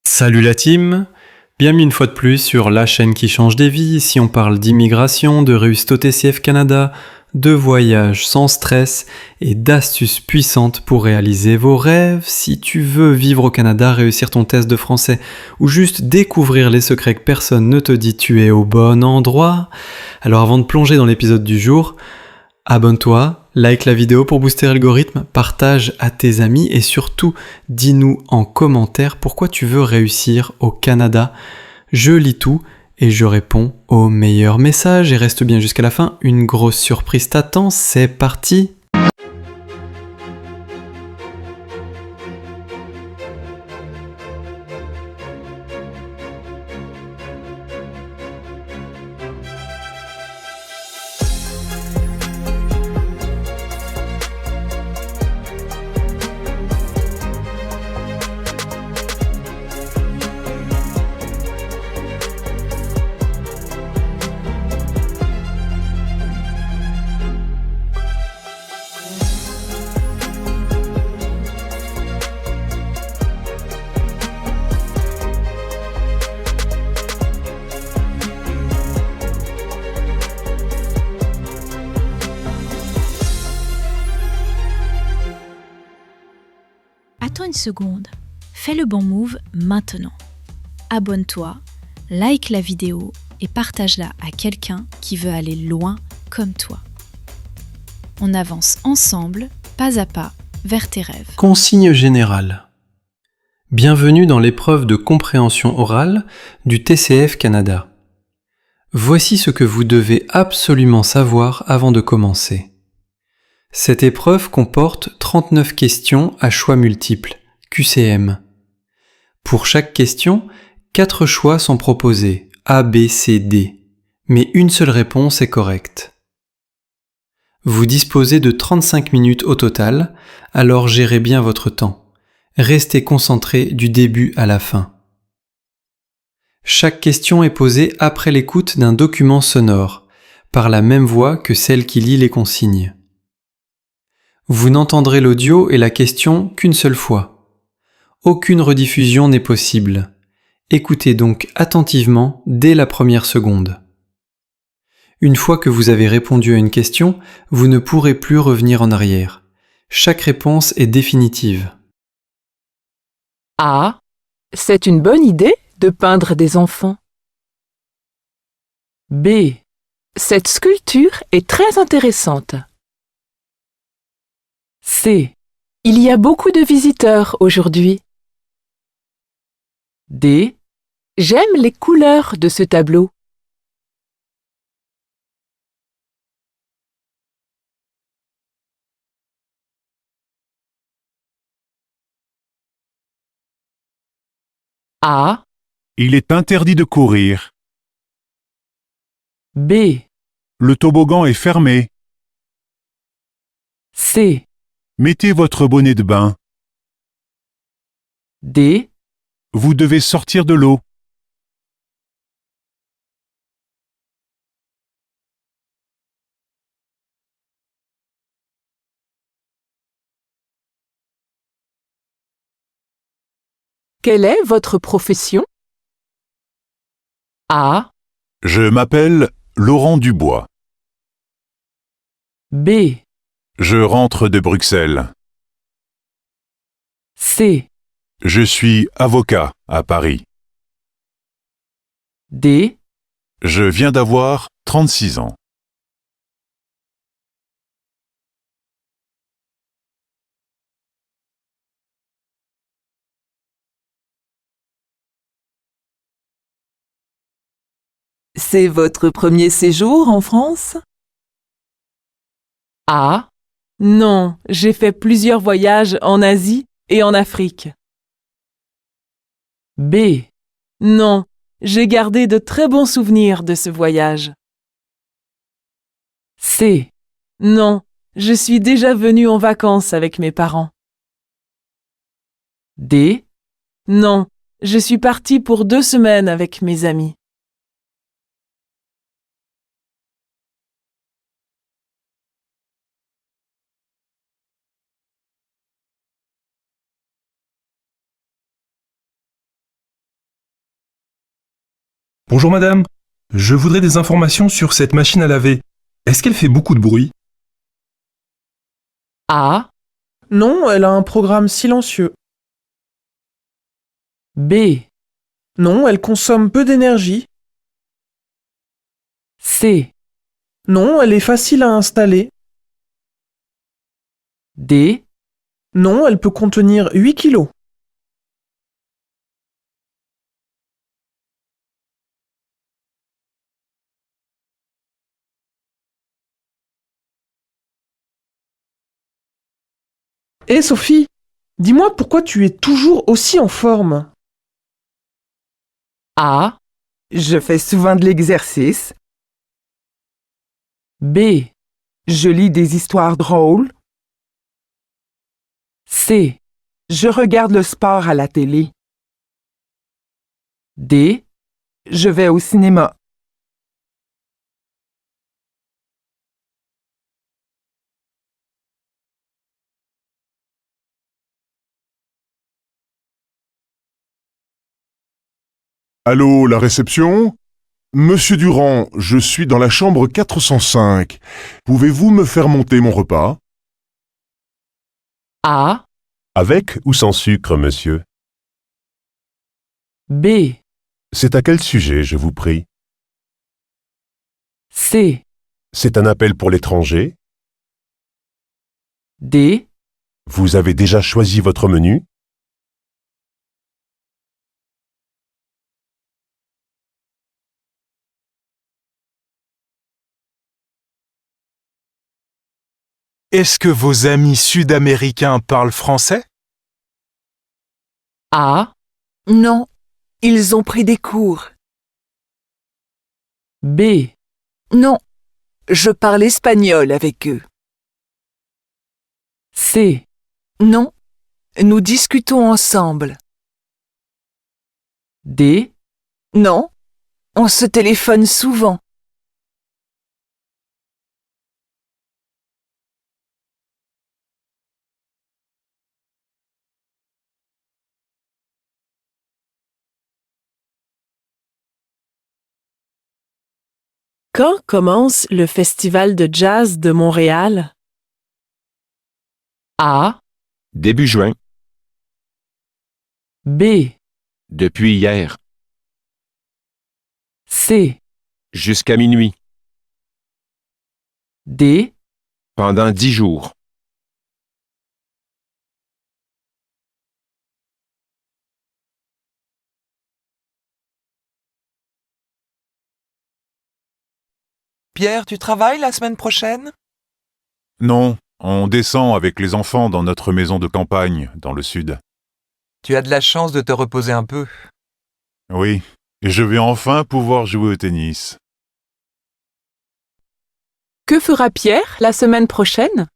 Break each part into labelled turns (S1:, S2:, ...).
S1: Salut la team, bienvenue une fois de plus sur la chaîne qui change des vies. Ici on parle d'immigration, de réussite au TCF Canada, de voyages sans stress et d'astuces puissantes pour réaliser vos rêves. Si tu veux vivre au Canada, réussir ton test de français ou juste découvrir les secrets que personne ne te dit, tu es au bon endroit. Alors avant de plonger dans l'épisode du jour, abonne-toi, like la vidéo pour booster l'algorithme, partage à tes amis et surtout dis-nous en commentaire pourquoi tu veux réussir au Canada. Je lis tout et je réponds aux meilleurs messages et reste bien jusqu'à la fin, une grosse surprise t'attend, c'est parti!
S2: Attends une seconde, fais le bon move maintenant. Abonne-toi, like la vidéo et partage-la à quelqu'un qui veut aller loin comme toi. On avance ensemble, pas à pas, vers tes rêves.
S1: Consigne générale. Bienvenue dans l'épreuve de compréhension orale du TCF Canada. Voici ce que vous devez absolument savoir avant de commencer. Cette épreuve comporte 39 questions à choix multiples, QCM. Pour chaque question, 4 choix sont proposés, A, B, C, D, mais une seule réponse est correcte. Vous disposez de 35 minutes au total, alors gérez bien votre temps. Restez concentré du début à la fin. Chaque question est posée après l'écoute d'un document sonore, par la même voix que celle qui lit les consignes. Vous n'entendrez l'audio et la question qu'une seule fois. Aucune rediffusion n'est possible. Écoutez donc attentivement dès la première seconde. Une fois que vous avez répondu à une question, vous ne pourrez plus revenir en arrière. Chaque réponse est définitive.
S3: A. C'est une bonne idée de peindre des enfants. B. Cette sculpture est très intéressante. C. Il y a beaucoup de visiteurs aujourd'hui. D. J'aime les couleurs de ce tableau. A.
S4: Il est interdit de courir.
S3: B.
S4: Le toboggan est fermé.
S3: C.
S4: Mettez votre bonnet de bain.
S3: D.
S4: Vous devez sortir de l'eau.
S3: Quelle est votre profession? A.
S4: Je m'appelle Laurent Dubois.
S3: B.
S4: Je rentre de Bruxelles.
S3: C.
S4: Je suis avocat à Paris.
S3: D.
S4: Je viens d'avoir 36 ans.
S3: C'est votre premier séjour en France? A. Non, j'ai fait plusieurs voyages en Asie et en Afrique. B. Non, j'ai gardé de très bons souvenirs de ce voyage. C. Non, je suis déjà venu en vacances avec mes parents. D. Non, je suis parti pour 2 semaines avec mes amis.
S5: Bonjour madame, je voudrais des informations sur cette machine à laver. Est-ce qu'elle fait beaucoup de bruit?
S3: A,
S6: Non, elle a un programme silencieux.
S3: B,
S6: Non, elle consomme peu d'énergie.
S3: C,
S6: Non, elle est facile à installer.
S3: D,
S6: Non, elle peut contenir 8 kilos. Hé Sophie, dis-moi pourquoi tu es toujours aussi en forme?
S3: A,
S7: Je fais souvent de l'exercice.
S3: B,
S7: Je lis des histoires drôles.
S3: C,
S7: Je regarde le sport à la télé.
S3: D,
S7: Je vais au cinéma.
S4: Allô, la réception? Monsieur Durand, je suis dans la chambre 405. Pouvez-vous me faire monter mon repas?
S3: A,
S8: Avec ou sans sucre, monsieur?
S3: B,
S8: C'est à quel sujet, je vous prie?
S3: C,
S8: C'est un appel pour l'étranger?
S3: D,
S8: Vous avez déjà choisi votre menu?
S9: Est-ce que vos amis sud-américains parlent français?
S3: A,
S10: Non, ils ont pris des cours.
S3: B,
S10: Non, je parle espagnol avec eux.
S3: C,
S10: Non, nous discutons ensemble.
S3: D,
S10: Non, on se téléphone souvent.
S3: Quand commence le Festival de jazz de Montréal? A,
S11: Début juin,
S3: B,
S11: depuis hier,
S3: C,
S11: jusqu'à minuit,
S3: D,
S11: pendant 10 jours.
S12: Pierre, tu travailles la semaine prochaine?
S4: Non, on descend avec les enfants dans notre maison de campagne, dans le sud.
S12: Tu as de la chance de te reposer un peu.
S4: Oui, et je vais enfin pouvoir jouer au tennis.
S3: Que fera Pierre la semaine prochaine?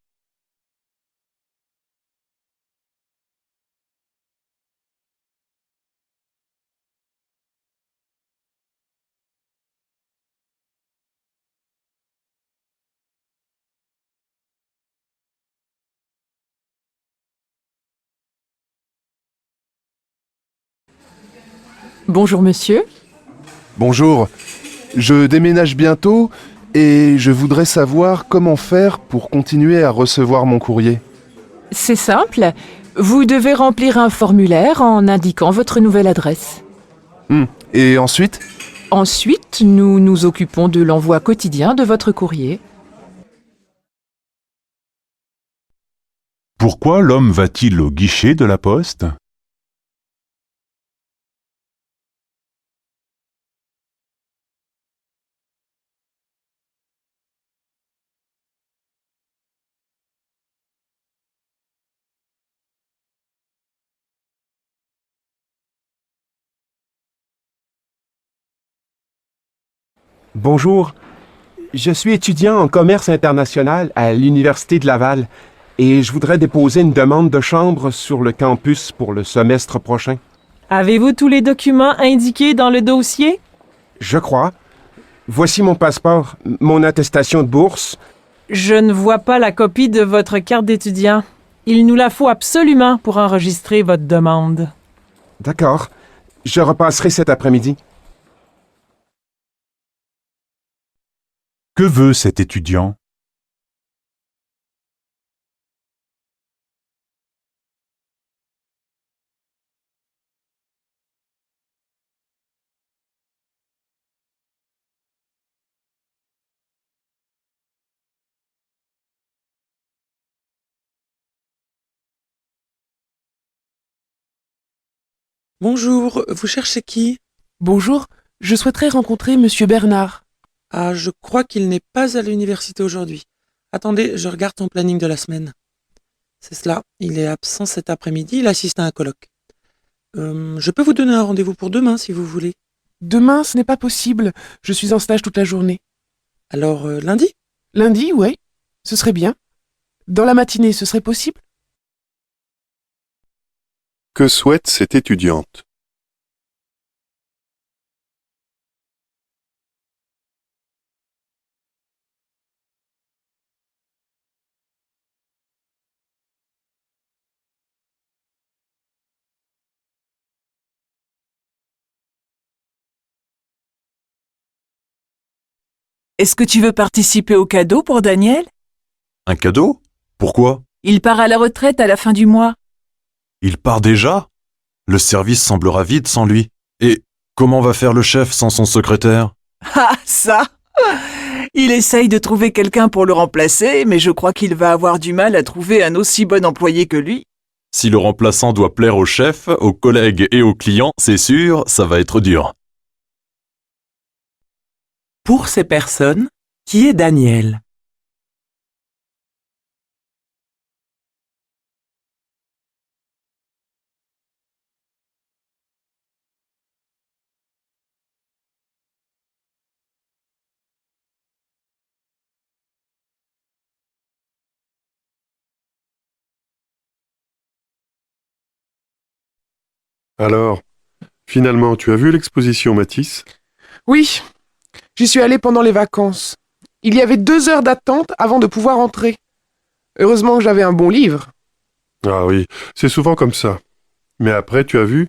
S3: Bonjour monsieur.
S13: Bonjour, je déménage bientôt et je voudrais savoir comment faire pour continuer à recevoir mon courrier.
S3: C'est simple, vous devez remplir un formulaire en indiquant votre nouvelle adresse.
S13: Et ensuite?
S3: Ensuite, nous nous occupons de l'envoi quotidien de votre courrier.
S4: Pourquoi l'homme va-t-il au guichet de la poste?
S14: Bonjour, je suis étudiant en commerce international à l'Université de Laval et je voudrais déposer une demande de chambre sur le campus pour le semestre prochain.
S3: Avez-vous tous les documents indiqués dans le dossier?
S14: Je crois. Voici mon passeport, mon attestation de bourse.
S3: Je ne vois pas la copie de votre carte d'étudiant. Il nous la faut absolument pour enregistrer votre demande.
S14: D'accord. Je repasserai cet après-midi.
S8: Que veut cet étudiant?
S6: Bonjour, vous cherchez qui?
S3: Bonjour, je souhaiterais rencontrer Monsieur Bernard.
S6: Ah, je crois qu'il n'est pas à l'université aujourd'hui. Attendez, je regarde ton planning de la semaine. C'est cela, il est absent cet après-midi, il assiste à un colloque. Je peux vous donner un rendez-vous pour demain si vous voulez.
S3: Demain, ce n'est pas possible. Je suis en stage toute la journée.
S6: Alors, lundi?
S3: Lundi, ouais. Ce serait bien. Dans la matinée, ce serait possible?
S13: Que souhaite cette étudiante?
S10: Est-ce que tu veux participer au cadeau pour Daniel?
S15: Un cadeau? Pourquoi?
S10: Il part à la retraite à la fin du mois.
S15: Il part déjà? Le service semblera vide sans lui. Et comment va faire le chef sans son secrétaire?
S10: Ah, ça! Il essaye de trouver quelqu'un pour le remplacer, mais je crois qu'il va avoir du mal à trouver un aussi bon employé que lui.
S15: Si le remplaçant doit plaire au chef, aux collègues et aux clients, c'est sûr, ça va être dur.
S10: Pour ces personnes, qui est Daniel?
S13: Alors, finalement, tu as vu l'exposition Matisse?
S6: Oui, j'y suis allé pendant les vacances. Il y avait 2 heures d'attente avant de pouvoir entrer. Heureusement que j'avais un bon livre.
S13: Ah oui, c'est souvent comme ça. Mais après, tu as vu?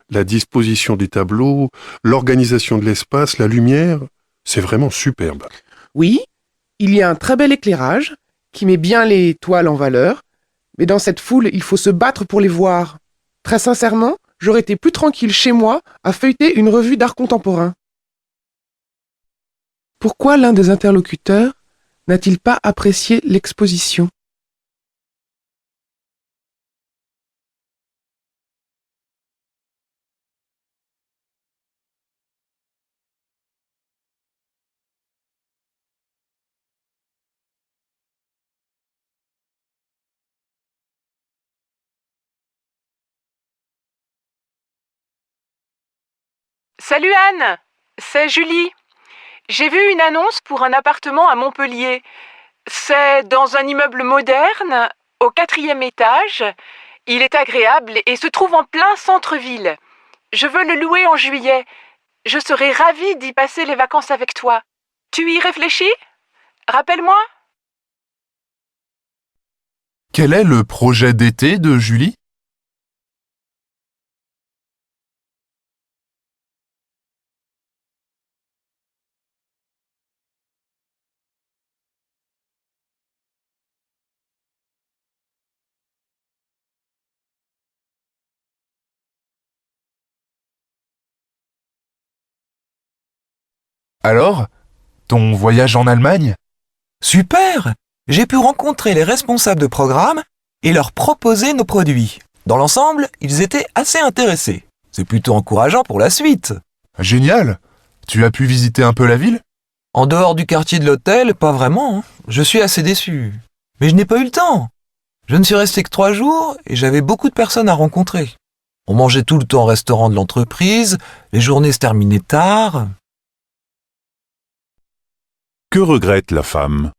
S13: La disposition des tableaux, l'organisation de l'espace, la lumière, c'est vraiment superbe.
S6: Oui, il y a un très bel éclairage qui met bien les toiles en valeur, mais dans cette foule, il faut se battre pour les voir. Très sincèrement, j'aurais été plus tranquille chez moi à feuilleter une revue d'art contemporain. Pourquoi l'un des interlocuteurs n'a-t-il pas apprécié l'exposition?
S3: Salut Anne, c'est Julie. J'ai vu une annonce pour un appartement à Montpellier. C'est dans un immeuble moderne, au 4e étage. Il est agréable et se trouve en plein centre-ville. Je veux le louer en juillet. Je serais ravie d'y passer les vacances avec toi. Tu y réfléchis? Rappelle-moi.
S16: Quel est le projet d'été de Julie? Alors, ton voyage en Allemagne?
S12: Super! J'ai pu rencontrer les responsables de programme et leur proposer nos produits. Dans l'ensemble, ils étaient assez intéressés. C'est plutôt encourageant pour la suite.
S16: Génial! Tu as pu visiter un peu la ville?
S12: En dehors du quartier de l'hôtel, pas vraiment. Hein. Je suis assez déçu. Mais je n'ai pas eu le temps. Je ne suis resté que 3 jours et j'avais beaucoup de personnes à rencontrer. On mangeait tout le temps au restaurant de l'entreprise, les journées se terminaient tard.
S8: Que regrette la femme?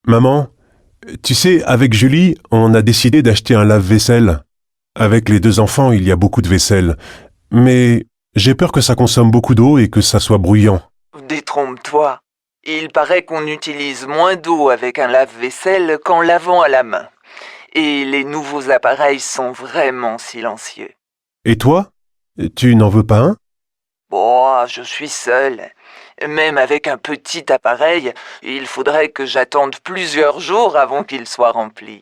S8: Maman,
S13: Tu sais, avec Julie, on a décidé d'acheter un lave-vaisselle. Avec les 2 enfants, il y a beaucoup de vaisselle. Mais j'ai peur que ça consomme beaucoup d'eau et que ça soit bruyant.
S10: Détrompe-toi. Il paraît qu'on utilise moins d'eau avec un lave-vaisselle qu'en lavant à la main. Et les nouveaux appareils sont vraiment silencieux.
S13: Et toi? Tu n'en veux pas un?
S10: Oh, je suis seul. Même avec un petit appareil, il faudrait que j'attende plusieurs jours avant qu'il soit rempli.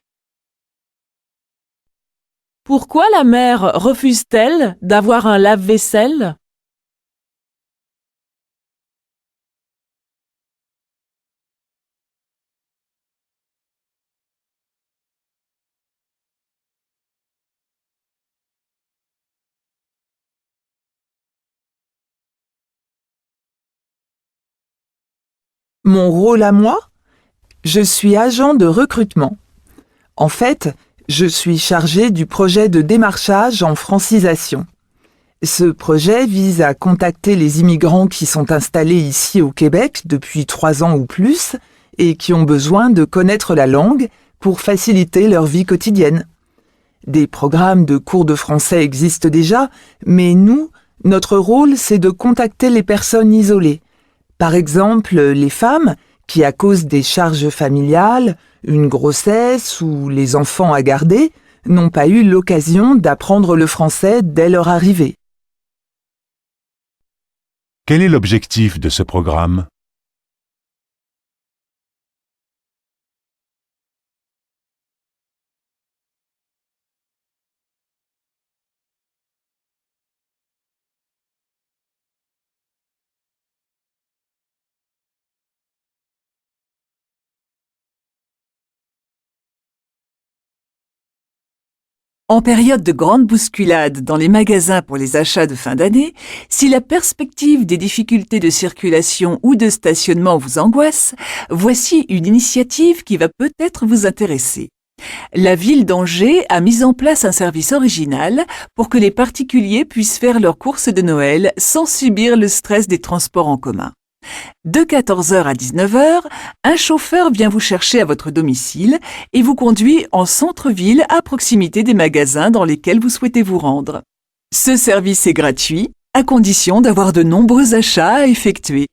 S17: Pourquoi la mère refuse-t-elle d'avoir un lave-vaisselle?
S7: Mon rôle à moi? Je suis agent de recrutement. En fait, je suis chargé du projet de démarchage en francisation. Ce projet vise à contacter les immigrants qui sont installés ici au Québec depuis 3 ans ou plus et qui ont besoin de connaître la langue pour faciliter leur vie quotidienne. Des programmes de cours de français existent déjà, mais nous, notre rôle, c'est de contacter les personnes isolées. Par exemple, les femmes qui, à cause des charges familiales, une grossesse ou les enfants à garder, n'ont pas eu l'occasion d'apprendre le français dès leur arrivée.
S8: Quel est l'objectif de ce programme?
S10: En période de grande bousculade dans les magasins pour les achats de fin d'année, si la perspective des difficultés de circulation ou de stationnement vous angoisse, voici une initiative qui va peut-être vous intéresser. La ville d'Angers a mis en place un service original pour que les particuliers puissent faire leurs courses de Noël sans subir le stress des transports en commun. De 14h à 19h, un chauffeur vient vous chercher à votre domicile et vous conduit en centre-ville à proximité des magasins dans lesquels vous souhaitez vous rendre. Ce service est gratuit, à condition d'avoir de nombreux achats à effectuer.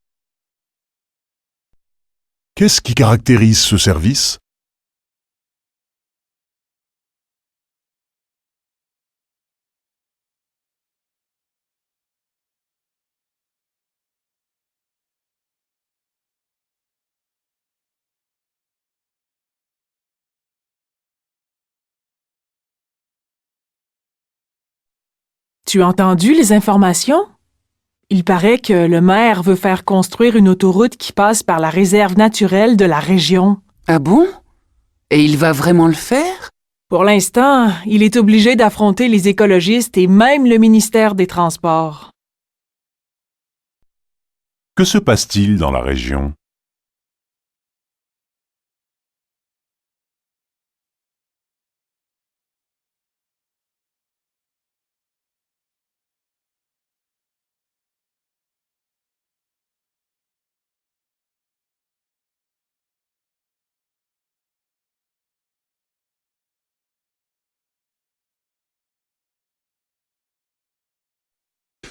S4: Qu'est-ce qui caractérise ce service?
S17: Tu as entendu les informations? Il paraît que le maire veut faire construire une autoroute qui passe par la réserve naturelle de la région.
S18: Ah bon? Et il va vraiment le faire?
S17: Pour l'instant, il est obligé d'affronter les écologistes et même le ministère des Transports.
S8: Que se passe-t-il dans la région?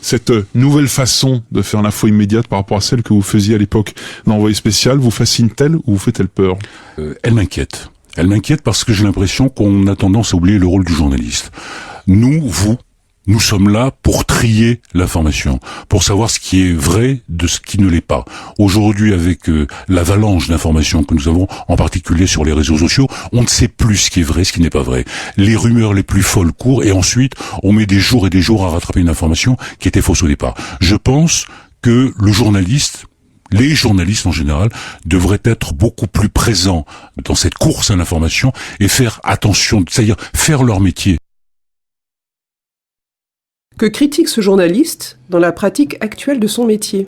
S19: Cette nouvelle façon de faire l'info immédiate par rapport à celle que vous faisiez à l'époque d'envoyé spécial vous fascine-t-elle ou vous fait-elle peur?
S20: Elle m'inquiète. Elle m'inquiète parce que j'ai l'impression qu'on a tendance à oublier le rôle du journaliste. Nous sommes là pour trier l'information, pour savoir ce qui est vrai de ce qui ne l'est pas. Aujourd'hui, avec l'avalanche d'informations que nous avons, en particulier sur les réseaux sociaux, on ne sait plus ce qui est vrai, ce qui n'est pas vrai. Les rumeurs les plus folles courent et ensuite, on met des jours et des jours à rattraper une information qui était fausse au départ. Je pense que les journalistes en général devraient être beaucoup plus présents dans cette course à l'information et faire attention, c'est-à-dire faire leur métier.
S21: Que critique ce journaliste dans la pratique actuelle de son métier?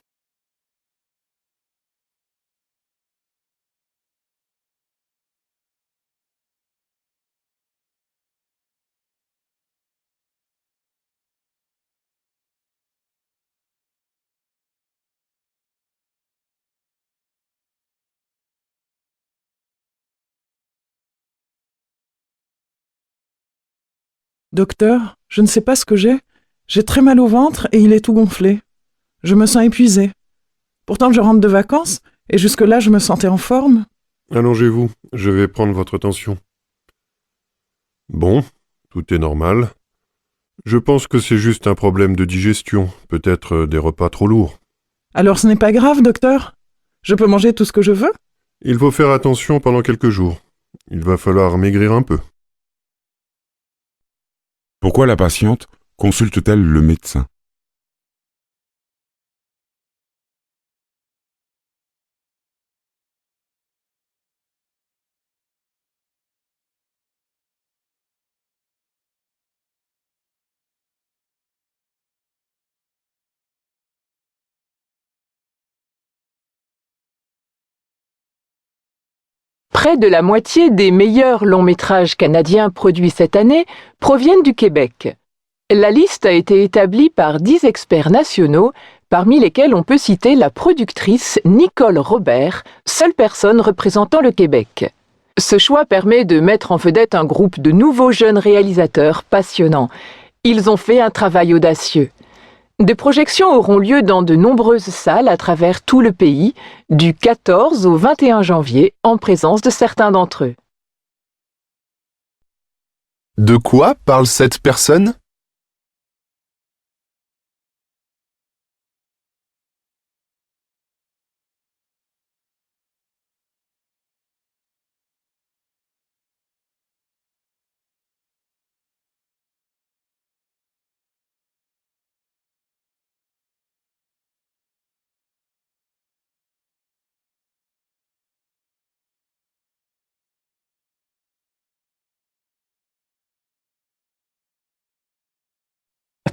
S7: Docteur, je ne sais pas ce que j'ai. J'ai très mal au ventre et il est tout gonflé. Je me sens épuisée. Pourtant, je rentre de vacances et jusque-là, je me sentais en forme.
S13: Allongez-vous, je vais prendre votre tension. Bon, tout est normal. Je pense que c'est juste un problème de digestion, peut-être des repas trop lourds.
S7: Alors ce n'est pas grave, docteur? Je peux manger tout ce que je veux?
S13: Il faut faire attention pendant quelques jours. Il va falloir maigrir un peu.
S2: Pourquoi la patiente consulte-t-elle le médecin?
S3: Près de la moitié des meilleurs longs-métrages canadiens produits cette année proviennent du Québec. La liste a été établie par 10 experts nationaux, parmi lesquels on peut citer la productrice Nicole Robert, seule personne représentant le Québec. Ce choix permet de mettre en vedette un groupe de nouveaux jeunes réalisateurs passionnants. Ils ont fait un travail audacieux. Des projections auront lieu dans de nombreuses salles à travers tout le pays, du 14 au 21 janvier, en présence de certains d'entre eux.
S16: De quoi parle cette personne?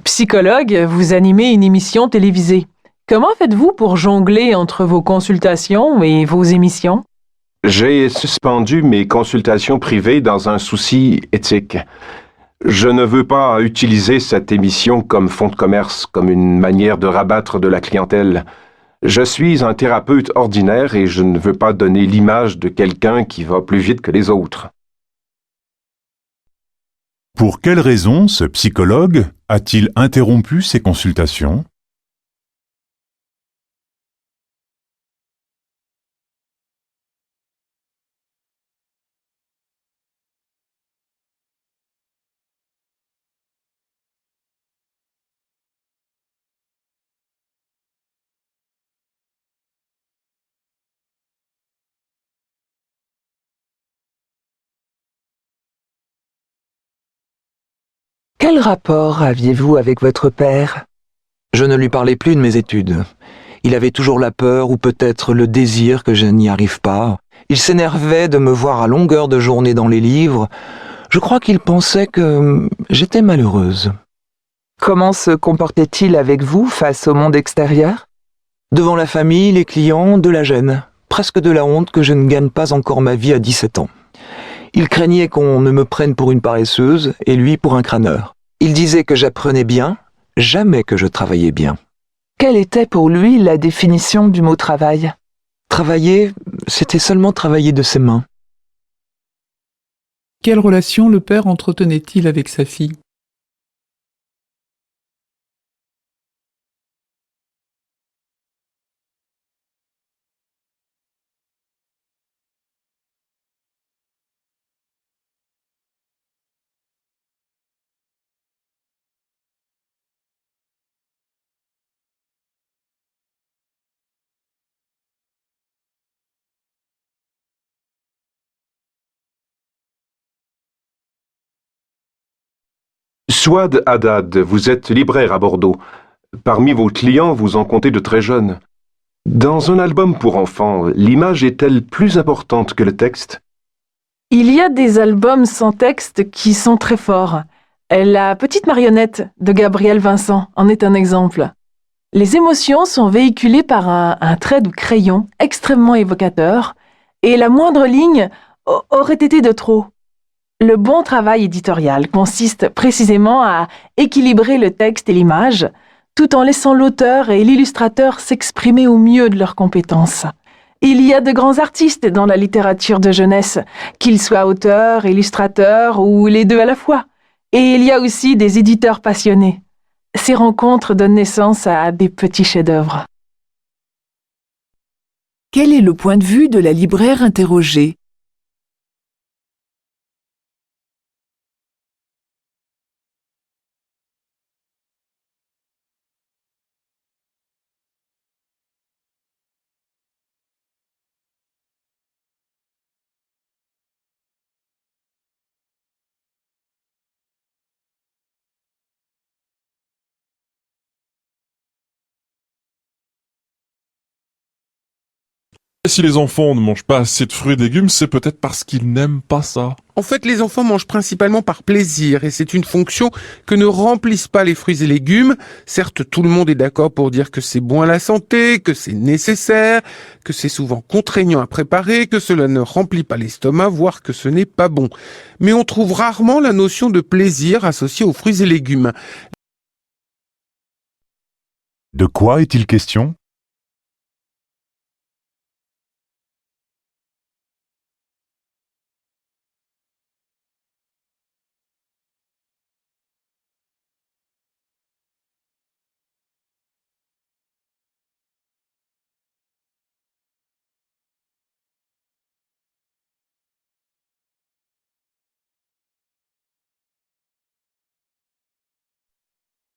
S17: Psychologue, vous animez une émission télévisée. Comment faites-vous pour jongler entre vos consultations et vos émissions?
S11: J'ai suspendu mes consultations privées dans un souci éthique. Je ne veux pas utiliser cette émission comme fonds de commerce, comme une manière de rabattre de la clientèle. Je suis un thérapeute ordinaire et je ne veux pas donner l'image de quelqu'un qui va plus vite que les autres.
S8: Pour quelle raison ce psychologue a-t-il interrompu ses consultations?
S12: Quel rapport aviez-vous avec votre père? Je ne lui parlais plus de mes études. Il avait toujours la peur ou peut-être le désir que je n'y arrive pas. Il s'énervait de me voir à longueur de journée dans les livres. Je crois qu'il pensait que j'étais malheureuse. Comment se comportait-il avec vous face au monde extérieur? Devant la famille, les clients, de la gêne, presque de la honte que je ne gagne pas encore ma vie à 17 ans. Il craignait qu'on ne me prenne pour une paresseuse et lui pour un crâneur. Il disait que j'apprenais bien, jamais que je travaillais bien. Quelle était pour lui la définition du mot travail? Travailler, c'était seulement travailler de ses mains.
S22: Quelle relation le père entretenait-il avec sa fille?
S11: Souad Haddad, vous êtes libraire à Bordeaux. Parmi vos clients, vous en comptez de très jeunes. Dans un album pour enfants, l'image est-elle plus importante que le texte?
S17: Il y a des albums sans texte qui sont très forts. La petite marionnette de Gabriel Vincent en est un exemple. Les émotions sont véhiculées par un trait de crayon extrêmement évocateur et la moindre ligne aurait été de trop. Le bon travail éditorial consiste précisément à équilibrer le texte et l'image, tout en laissant l'auteur et l'illustrateur s'exprimer au mieux de leurs compétences. Il y a de grands artistes dans la littérature de jeunesse, qu'ils soient auteurs, illustrateurs ou les deux à la fois. Et il y a aussi des éditeurs passionnés. Ces rencontres donnent naissance à des petits chefs-d'œuvre.
S10: Quel est le point de vue de la libraire interrogée?
S19: Si les enfants ne mangent pas assez de fruits et légumes, c'est peut-être parce qu'ils n'aiment pas ça.
S6: En fait, les enfants mangent principalement par plaisir et c'est une fonction que ne remplissent pas les fruits et légumes. Certes, tout le monde est d'accord pour dire que c'est bon à la santé, que c'est nécessaire, que c'est souvent contraignant à préparer, que cela ne remplit pas l'estomac, voire que ce n'est pas bon. Mais on trouve rarement la notion de plaisir associée aux fruits et légumes.
S8: De quoi est-il question?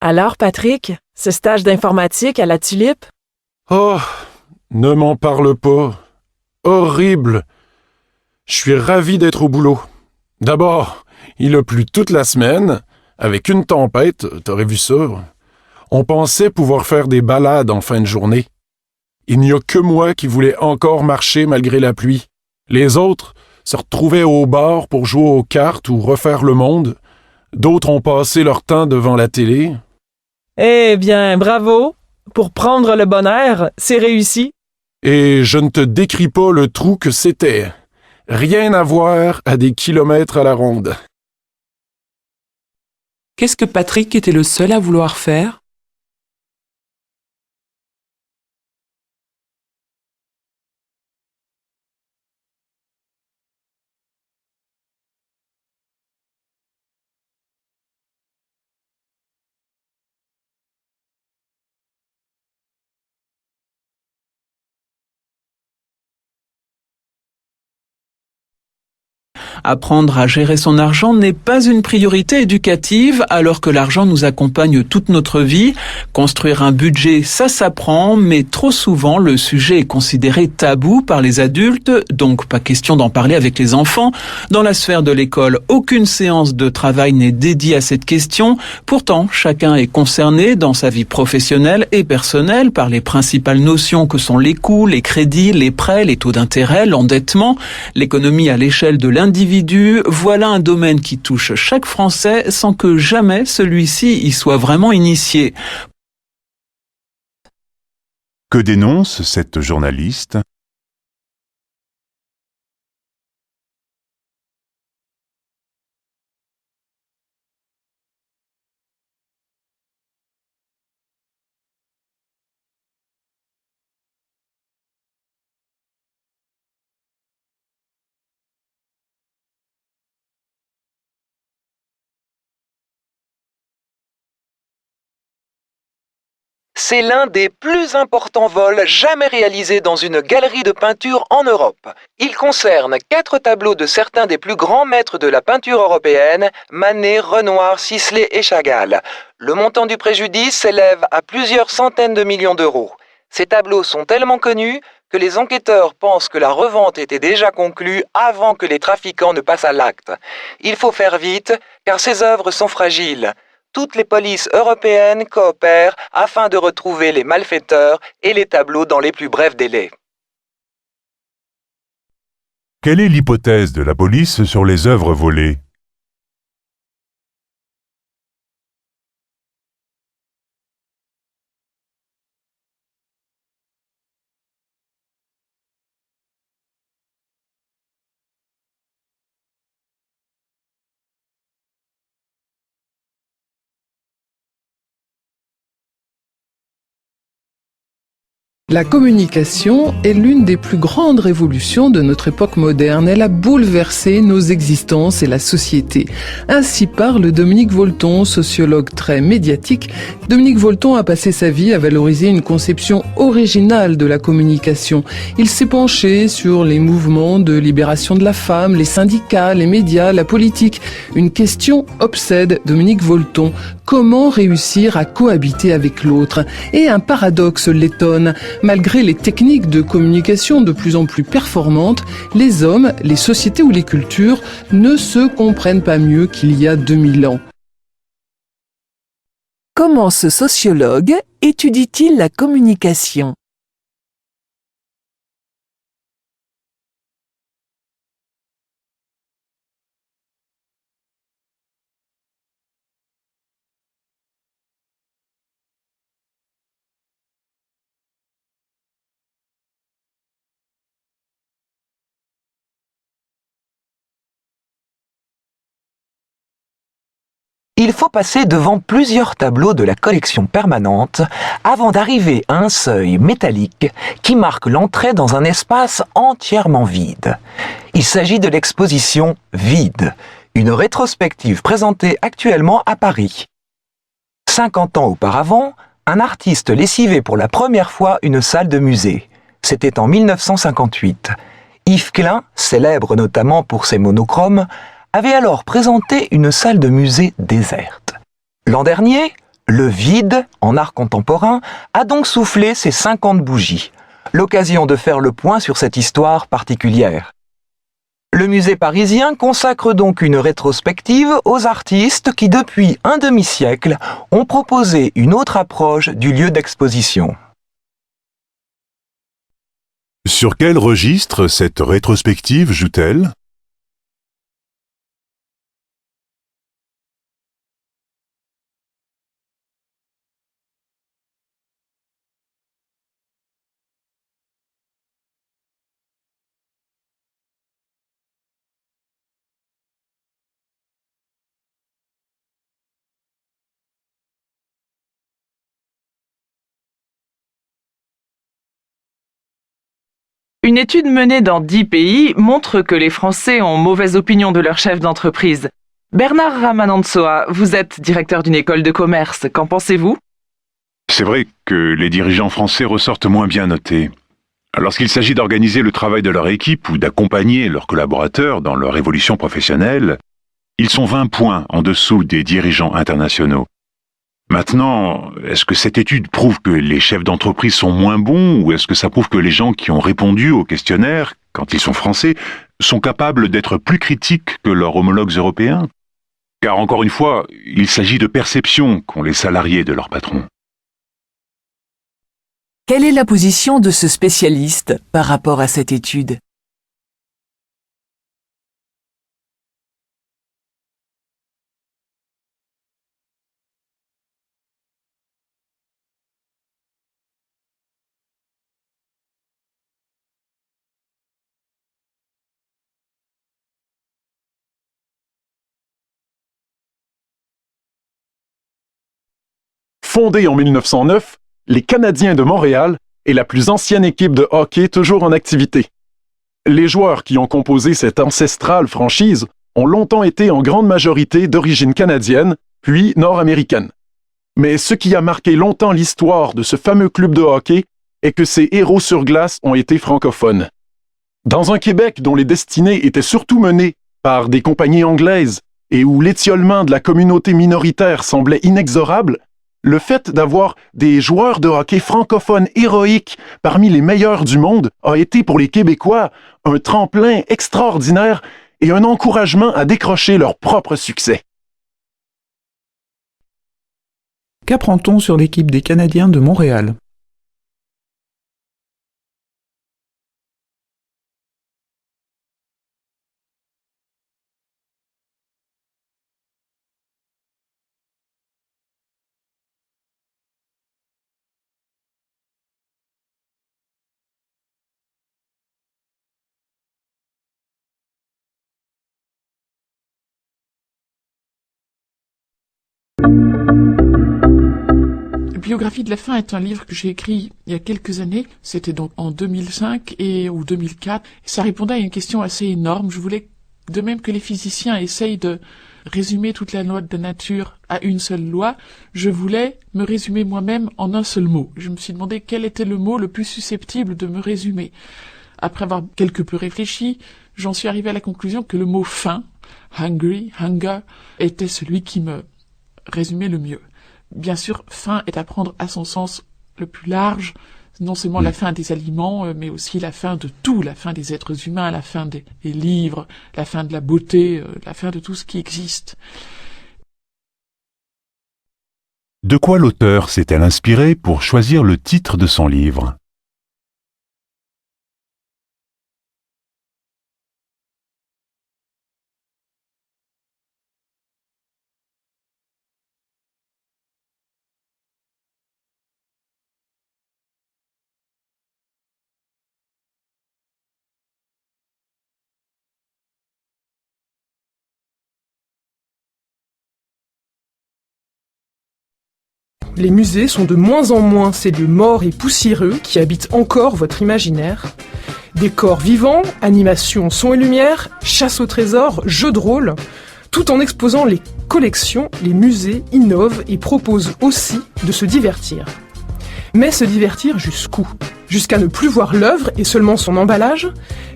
S17: Alors, Patrick, ce stage d'informatique à la Tulipe?
S1: Oh, ne m'en parle pas. Horrible. Je suis ravi d'être au boulot. D'abord, il a plu toute la semaine, avec une tempête, t'aurais vu ça. On pensait pouvoir faire des balades en fin de journée. Il n'y a que moi qui voulais encore marcher malgré la pluie. Les autres se retrouvaient au bar pour jouer aux cartes ou refaire le monde. D'autres ont passé leur temps devant la télé.
S17: Eh bien, bravo! Pour prendre le bon air, c'est réussi.
S1: Et je ne te décris pas le trou que c'était. Rien à voir à des kilomètres à la ronde.
S22: Qu'est-ce que Patrick était le seul à vouloir faire? Apprendre à gérer son argent n'est pas une priorité éducative alors que l'argent nous accompagne toute notre vie. Construire un budget, ça s'apprend, mais trop souvent le sujet est considéré tabou par les adultes, donc pas question d'en parler avec les enfants. Dans la sphère de l'école, aucune séance de travail n'est dédiée à cette question. Pourtant, chacun est concerné dans sa vie professionnelle et personnelle par les principales notions que sont les coûts, les crédits, les prêts, les taux d'intérêt, l'endettement, l'économie à l'échelle de l'individu. Voilà un domaine qui touche chaque Français sans que jamais celui-ci y soit vraiment initié.
S8: Que dénonce cette journaliste?
S12: C'est l'un des plus importants vols jamais réalisés dans une galerie de peinture en Europe. Il concerne 4 tableaux de certains des plus grands maîtres de la peinture européenne, Manet, Renoir, Sisley et Chagall. Le montant du préjudice s'élève à plusieurs centaines de millions d'euros. Ces tableaux sont tellement connus que les enquêteurs pensent que la revente était déjà conclue avant que les trafiquants ne passent à l'acte. Il faut faire vite, car ces œuvres sont fragiles. Toutes les polices européennes coopèrent afin de retrouver les malfaiteurs et les tableaux dans les plus brefs délais.
S8: Quelle est l'hypothèse de la police sur les œuvres volées?
S5: La communication est l'une des plus grandes révolutions de notre époque moderne. Elle a bouleversé nos existences et la société. Ainsi parle Dominique Volton, sociologue très médiatique. Dominique Volton a passé sa vie à valoriser une conception originale de la communication. Il s'est penché sur les mouvements de libération de la femme, les syndicats, les médias, la politique. Une question obsède Dominique Volton. Comment réussir à cohabiter avec l'autre? Et un paradoxe l'étonne. Malgré les techniques de communication de plus en plus performantes, les hommes, les sociétés ou les cultures ne se comprennent pas mieux qu'il y a 2000 ans.
S10: Comment ce sociologue étudie-t-il la communication ?
S9: Il faut passer devant plusieurs tableaux de la collection permanente avant d'arriver à un seuil métallique qui marque l'entrée dans un espace entièrement vide. Il s'agit de l'exposition Vide, une rétrospective présentée actuellement à Paris. 50 ans auparavant, un artiste lessivait pour la première fois une salle de musée. C'était en 1958. Yves Klein, célèbre notamment pour ses monochromes, avait alors présenté une salle de musée déserte. L'an dernier, le vide, en art contemporain, a donc soufflé ses 50 bougies, l'occasion de faire le point sur cette histoire particulière. Le musée parisien consacre donc une rétrospective aux artistes qui, depuis un demi-siècle, ont proposé une autre approche du lieu d'exposition.
S8: Sur quel registre cette rétrospective joue-t-elle ?
S22: Une étude menée dans 10 pays montre que les Français ont mauvaise opinion de leur chef d'entreprise. Bernard Ramanantsoa, vous êtes directeur d'une école de commerce. Qu'en pensez-vous ?
S23: C'est vrai que les dirigeants français ressortent moins bien notés. Lorsqu'il s'agit d'organiser le travail de leur équipe ou d'accompagner leurs collaborateurs dans leur évolution professionnelle, ils sont 20 points en dessous des dirigeants internationaux. Maintenant, est-ce que cette étude prouve que les chefs d'entreprise sont moins bons ou est-ce que ça prouve que les gens qui ont répondu au questionnaire, quand ils sont français, sont capables d'être plus critiques que leurs homologues européens? Car encore une fois, il s'agit de perception qu'ont les salariés de leur patron.
S10: Quelle est la position de ce spécialiste par rapport à cette étude ?
S1: Fondée en 1909, les Canadiens de Montréal est la plus ancienne équipe de hockey toujours en activité. Les joueurs qui ont composé cette ancestrale franchise ont longtemps été en grande majorité d'origine canadienne, puis nord-américaine. Mais ce qui a marqué longtemps l'histoire de ce fameux club de hockey est que ses héros sur glace ont été francophones. Dans un Québec dont les destinées étaient surtout menées par des compagnies anglaises et où l'étiolement de la communauté minoritaire semblait inexorable, le fait d'avoir des joueurs de hockey francophones héroïques parmi les meilleurs du monde a été pour les Québécois un tremplin extraordinaire et un encouragement à décrocher leur propre succès.
S7: Qu'apprend-on sur l'équipe des Canadiens de Montréal ?
S4: biographie de la faim est un livre que j'ai écrit il y a quelques années. C'était donc en 2005 ou 2004. Ça répondait à une question assez énorme. Je voulais, de même que les physiciens essayent de résumer toute la loi de la nature à une seule loi, je voulais me résumer moi-même en un seul mot. Je me suis demandé quel était le mot le plus susceptible de me résumer. Après avoir quelque peu réfléchi, j'en suis arrivé à la conclusion que le mot faim, hungry, hunger, était celui qui me résumait le mieux. Bien sûr, faim est à prendre à son sens le plus large, non seulement la faim des aliments, mais aussi la faim de tout, la faim des êtres humains, la faim des livres, la faim de la beauté, la faim de tout ce qui existe.
S8: De quoi l'auteur s'est-elle inspirée pour choisir le titre de son livre ?
S14: Les musées sont de moins en moins ces lieux morts et poussiéreux qui habitent encore votre imaginaire. Décors vivants, animations, son et lumière, chasse au trésor, jeux de rôle. Tout en exposant les collections, les musées innovent et proposent aussi de se divertir. Mais se divertir jusqu'où ? Jusqu'à ne plus voir l'œuvre et seulement son emballage ?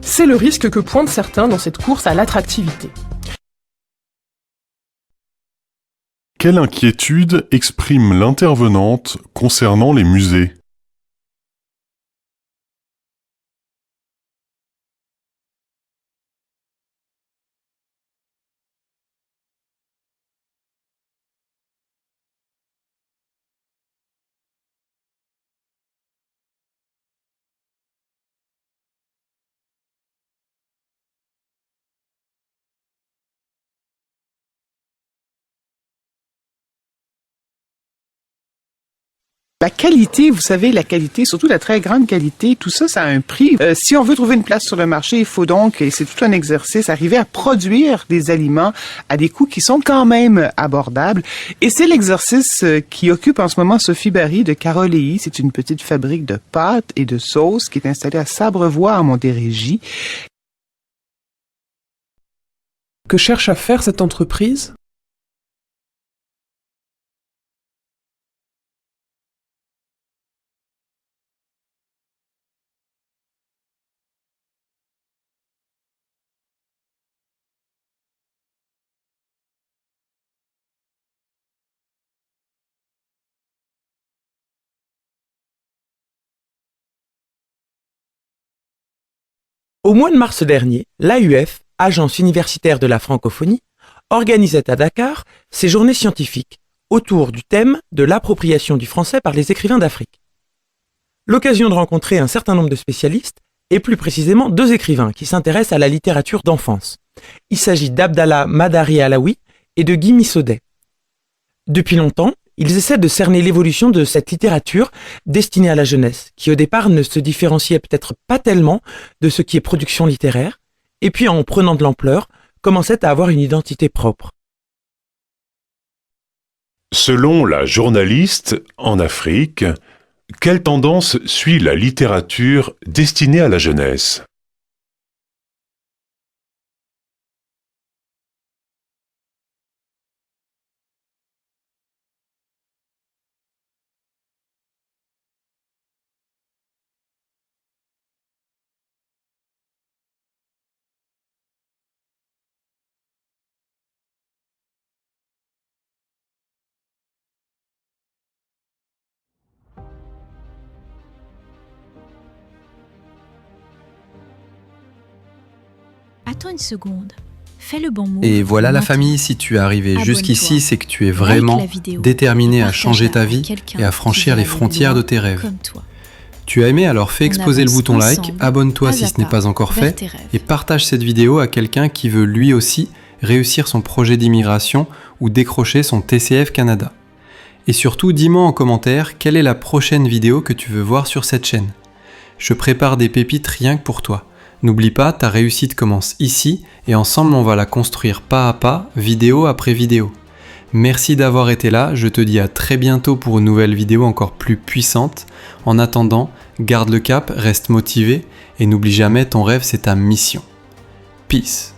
S14: C'est le risque que pointent certains dans cette course à l'attractivité.
S13: Quelle inquiétude exprime l'intervenante concernant les musées ?
S6: La qualité, vous savez, la qualité, surtout la très grande qualité, tout ça, ça a un prix. Si on veut trouver une place sur le marché, il faut donc, et c'est tout un exercice, arriver à produire des aliments à des coûts qui sont quand même abordables. Et c'est l'exercice qui occupe en ce moment Sophie Barry de Caroléi. C'est une petite fabrique de pâtes et de sauces qui est installée à Sabrevois, en Montérégie.
S21: Que cherche à faire cette entreprise ?
S15: Au mois de mars dernier, l'AUF, Agence universitaire de la francophonie, organisait à Dakar ses journées scientifiques autour du thème de l'appropriation du français par les écrivains d'Afrique. L'occasion de rencontrer un certain nombre de spécialistes, et plus précisément 2 écrivains qui s'intéressent à la littérature d'enfance. Il s'agit d'Abdallah Madari Alaoui et de Guy Missaudet. Depuis longtemps, ils essaient de cerner l'évolution de cette littérature destinée à la jeunesse, qui au départ ne se différenciait peut-être pas tellement de ce qui est production littéraire, et puis en prenant de l'ampleur, commençait à avoir une identité propre.
S8: Selon la journaliste, en Afrique, quelle tendance suit la littérature destinée à la jeunesse ?
S24: Attends une seconde. Fais le bon mot.
S25: Et voilà la famille, si tu es arrivé jusqu'ici, c'est que tu es vraiment déterminé à changer ta vie et à franchir les frontières de tes rêves. Tu as aimé, alors fais exploser le bouton like, abonne-toi si ce n'est pas encore fait et partage cette vidéo à quelqu'un qui veut lui aussi réussir son projet d'immigration ou décrocher son TCF Canada. Et surtout, dis-moi en commentaire quelle est la prochaine vidéo que tu veux voir sur cette chaîne. Je prépare des pépites rien que pour toi. N'oublie pas, ta réussite commence ici et ensemble on va la construire pas à pas, vidéo après vidéo. Merci d'avoir été là, je te dis à très bientôt pour une nouvelle vidéo encore plus puissante. En attendant, garde le cap, reste motivé et n'oublie jamais ton rêve c'est ta mission. Peace.